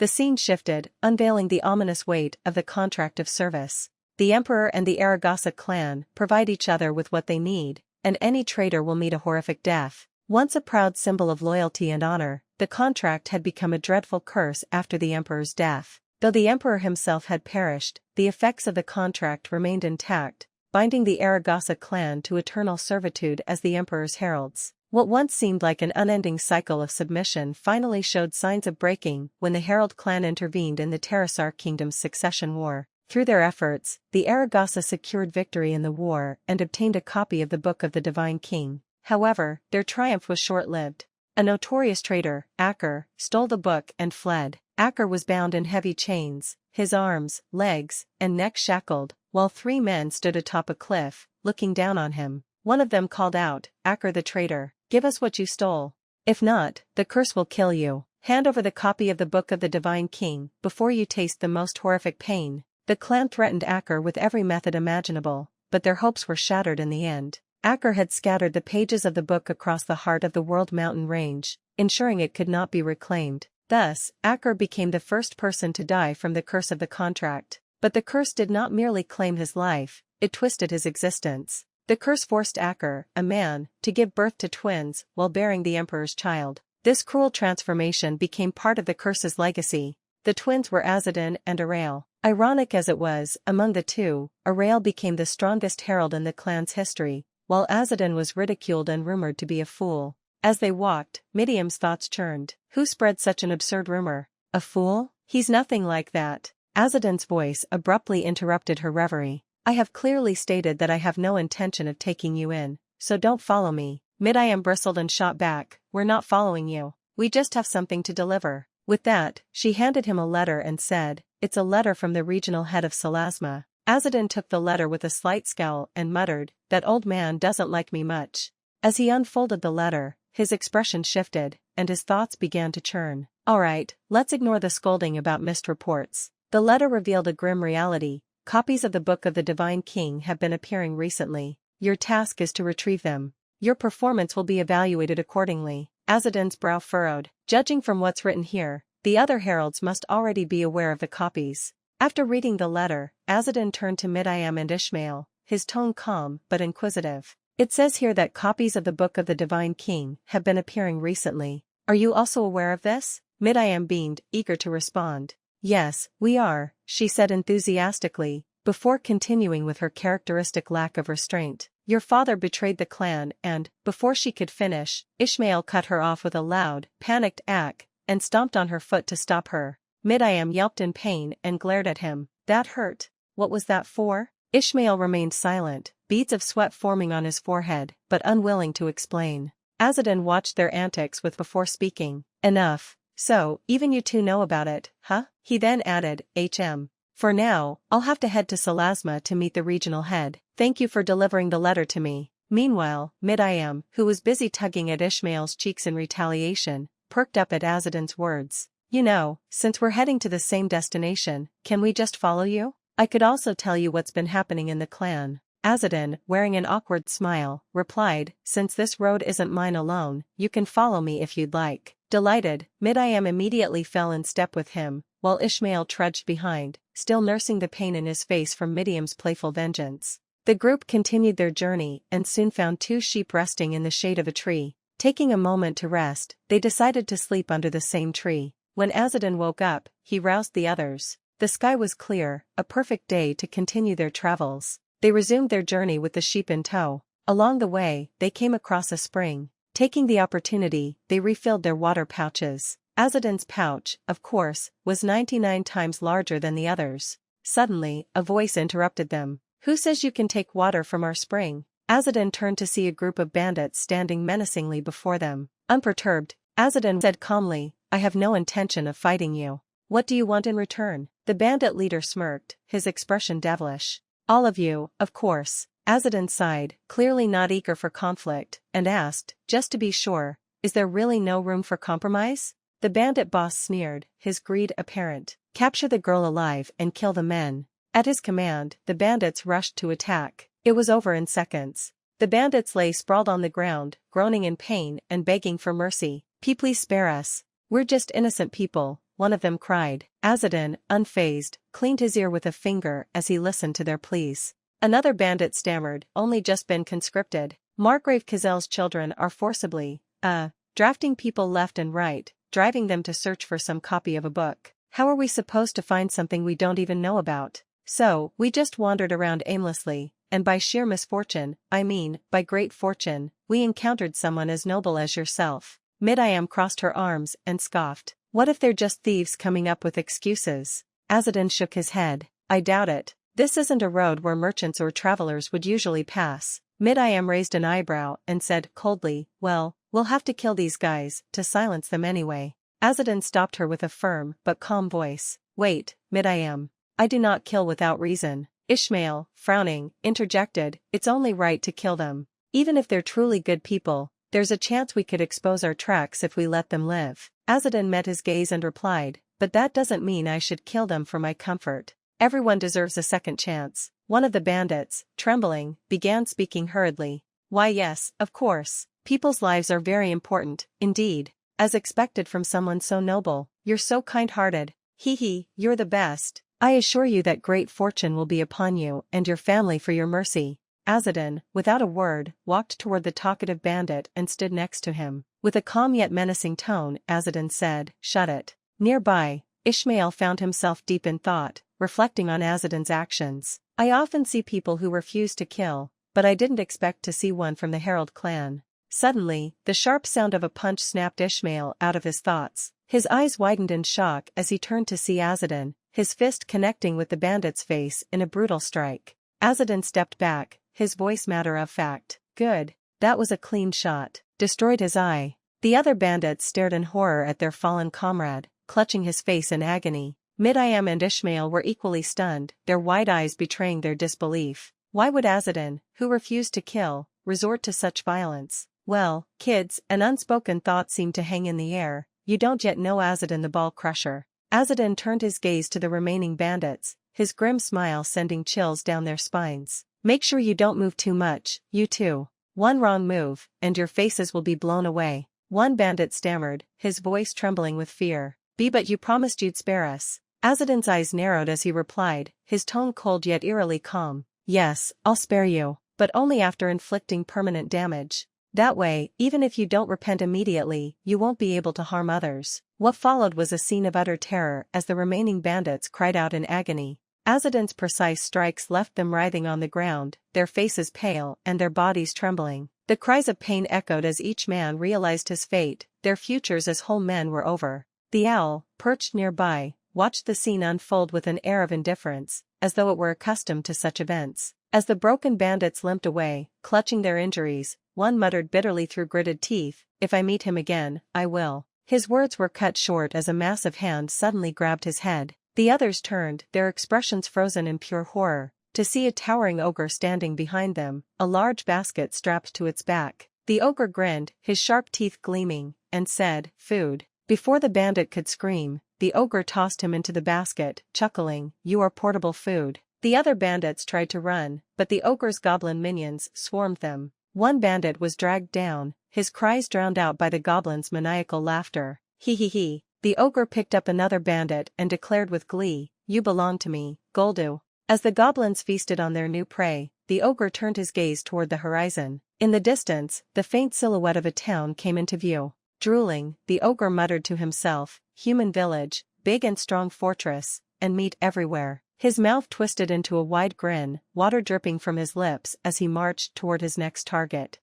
The scene shifted, unveiling the ominous weight of the contract of service. The Emperor and the Aragasa clan provide each other with what they need, and any traitor will meet a horrific death. Once a proud symbol of loyalty and honor, the contract had become a dreadful curse after the Emperor's death. Though the Emperor himself had perished, the effects of the contract remained intact, binding the Aragasa clan to eternal servitude as the Emperor's heralds. What once seemed like an unending cycle of submission finally showed signs of breaking when the Herald Clan intervened in the Terasar Kingdom's succession war. Through their efforts, the Aragasa secured victory in the war and obtained a copy of the Book of the Divine King. However, their triumph was short-lived. A notorious traitor, Akre, stole the book and fled. Akre was bound in heavy chains, his arms, legs, and neck shackled, while 3 men stood atop a cliff, looking down on him. One of them called out, "Akre the traitor, give us what you stole. If not, the curse will kill you. Hand over the copy of the Book of the Divine King before you taste the most horrific pain." The clan threatened Akre with every method imaginable, but their hopes were shattered in the end. Akre had scattered the pages of the book across the heart of the World Mountain Range, ensuring it could not be reclaimed. Thus, Akre became the first person to die from the curse of the contract. But the curse did not merely claim his life, it twisted his existence. The curse forced Akre, a man, to give birth to twins while bearing the Emperor's child. This cruel transformation became part of the curse's legacy. The twins were Azadin and Arail. Ironic as it was, among the two, Arail became the strongest herald in the clan's history, while Azadin was ridiculed and rumored to be a fool. As they walked, Midiam's thoughts churned. Who spread such an absurd rumor? A fool? He's nothing like that. Azadin's voice abruptly interrupted her reverie. I have clearly stated that I have no intention of taking you in, so don't follow me. Midiam bristled and shot back, we're not following you. We just have something to deliver. With that, she handed him a letter and said, it's a letter from the regional head of Salasma. Azadin took the letter with a slight scowl and muttered, that old man doesn't like me much. As he unfolded the letter, his expression shifted, and his thoughts began to churn. Alright, let's ignore the scolding about missed reports. The letter revealed a grim reality. Copies of the Book of the Divine King have been appearing recently. Your task is to retrieve them. Your performance will be evaluated accordingly. Azadin's brow furrowed. Judging from what's written here, the other heralds must already be aware of the copies. After reading the letter, Azadin turned to Midiam and Ishmael, his tone calm but inquisitive. It says here that copies of the Book of the Divine King have been appearing recently. Are you also aware of this? Midiam beamed, eager to respond. Yes, we are, she said enthusiastically, before continuing with her characteristic lack of restraint. Your father betrayed the clan and, before she could finish, Ishmael cut her off with a loud, panicked ack, and stomped on her foot to stop her. Midiam yelped in pain and glared at him. That hurt. What was that for? Ishmael remained silent, beads of sweat forming on his forehead, but unwilling to explain. Azadin watched their antics before speaking. Enough. So, even you two know about it, huh? He then added, For now, I'll have to head to Salasma to meet the regional head. Thank you for delivering the letter to me. Meanwhile, Midiam, who was busy tugging at Ishmael's cheeks in retaliation, perked up at Azadin's words. You know, since we're heading to the same destination, can we just follow you? I could also tell you what's been happening in the clan. Azadin, wearing an awkward smile, replied, since this road isn't mine alone, you can follow me if you'd like. Delighted, Midiam immediately fell in step with him, while Ishmael trudged behind, still nursing the pain in his face from Midiam's playful vengeance. The group continued their journey and soon found 2 sheep resting in the shade of a tree. Taking a moment to rest, they decided to sleep under the same tree. When Azadin woke up, he roused the others. The sky was clear, a perfect day to continue their travels. They resumed their journey with the sheep in tow. Along the way, they came across a spring. Taking the opportunity, they refilled their water pouches. Azadin's pouch, of course, was 99 times larger than the others. Suddenly, a voice interrupted them. Who says you can take water from our spring? Azadin turned to see a group of bandits standing menacingly before them. Unperturbed, Azadin said calmly, I have no intention of fighting you. What do you want in return? The bandit leader smirked, his expression devilish. All of you, of course. Azadin sighed, clearly not eager for conflict, and asked, just to be sure, is there really no room for compromise? The bandit boss sneered, his greed apparent. Capture the girl alive and kill the men. At his command, the bandits rushed to attack. It was over in seconds. The bandits lay sprawled on the ground, groaning in pain and begging for mercy. Please spare us. We're just innocent people, one of them cried. Azadin, unfazed, cleaned his ear with a finger as he listened to their pleas. Another bandit stammered, only just been conscripted. Margrave Kazel's children are forcibly, drafting people left and right, driving them to search for some copy of a book. How are we supposed to find something we don't even know about? So, we just wandered around aimlessly, and by sheer misfortune, I mean, by great fortune, we encountered someone as noble as yourself. Mid-I-am crossed her arms and scoffed. What if they're just thieves coming up with excuses? Azadin shook his head. I doubt it. This isn't a road where merchants or travelers would usually pass. Mid-I-am raised an eyebrow and said coldly, well, we'll have to kill these guys to silence them anyway. Azadin stopped her with a firm but calm voice. Wait, Mid-I-am. I do not kill without reason. Ishmael, frowning, interjected, it's only right to kill them. Even if they're truly good people, there's a chance we could expose our tracks if we let them live. Azadin met his gaze and replied, but that doesn't mean I should kill them for my comfort. Everyone deserves a second chance. One of the bandits, trembling, began speaking hurriedly. Why yes, of course. People's lives are very important, indeed. As expected from someone so noble. You're so kind-hearted. Hee, you're the best. I assure you that great fortune will be upon you and your family for your mercy. Azadin, without a word, walked toward the talkative bandit and stood next to him. With a calm yet menacing tone, Azadin said, shut it. Nearby, Ishmael found himself deep in thought, reflecting on Azadin's actions. I often see people who refuse to kill, but I didn't expect to see one from the Herald Clan. Suddenly, the sharp sound of a punch snapped Ishmael out of his thoughts. His eyes widened in shock as he turned to see Azadin, his fist connecting with the bandit's face in a brutal strike. Azadin stepped back, his voice matter of fact. Good. That was a clean shot. Destroyed his eye. The other bandits stared in horror at their fallen comrade, clutching his face in agony. Mid-I-am and Ishmael were equally stunned, their wide eyes betraying their disbelief. Why would Azadin, who refused to kill, resort to such violence? Well, kids, an unspoken thought seemed to hang in the air. You don't yet know Azadin the Ball Crusher. Azadin turned his gaze to the remaining bandits, his grim smile sending chills down their spines. Make sure you don't move too much, you two. One wrong move, and your faces will be blown away. One bandit stammered, his voice trembling with fear. But you promised you'd spare us. Azadin's eyes narrowed as he replied, his tone cold yet eerily calm. Yes, I'll spare you, but only after inflicting permanent damage. That way, even if you don't repent immediately, you won't be able to harm others. What followed was a scene of utter terror as the remaining bandits cried out in agony. Azadin's precise strikes left them writhing on the ground, their faces pale and their bodies trembling. The cries of pain echoed as each man realized his fate, their futures as whole men were over. The owl, perched nearby, watched the scene unfold with an air of indifference, as though it were accustomed to such events. As the broken bandits limped away, clutching their injuries, one muttered bitterly through gritted teeth, if I meet him again, I will. His words were cut short as a massive hand suddenly grabbed his head. The others turned, their expressions frozen in pure horror, to see a towering ogre standing behind them, a large basket strapped to its back. The ogre grinned, his sharp teeth gleaming, and said, food. Before the bandit could scream, the ogre tossed him into the basket, chuckling, you are portable food. The other bandits tried to run, but the ogre's goblin minions swarmed them. One bandit was dragged down, his cries drowned out by the goblin's maniacal laughter. He. The ogre picked up another bandit and declared with glee, you belong to me, Goldu. As the goblins feasted on their new prey, the ogre turned his gaze toward the horizon. In the distance, the faint silhouette of a town came into view. Drooling, the ogre muttered to himself, human village, big and strong fortress, and meat everywhere. His mouth twisted into a wide grin, water dripping from his lips as he marched toward his next target.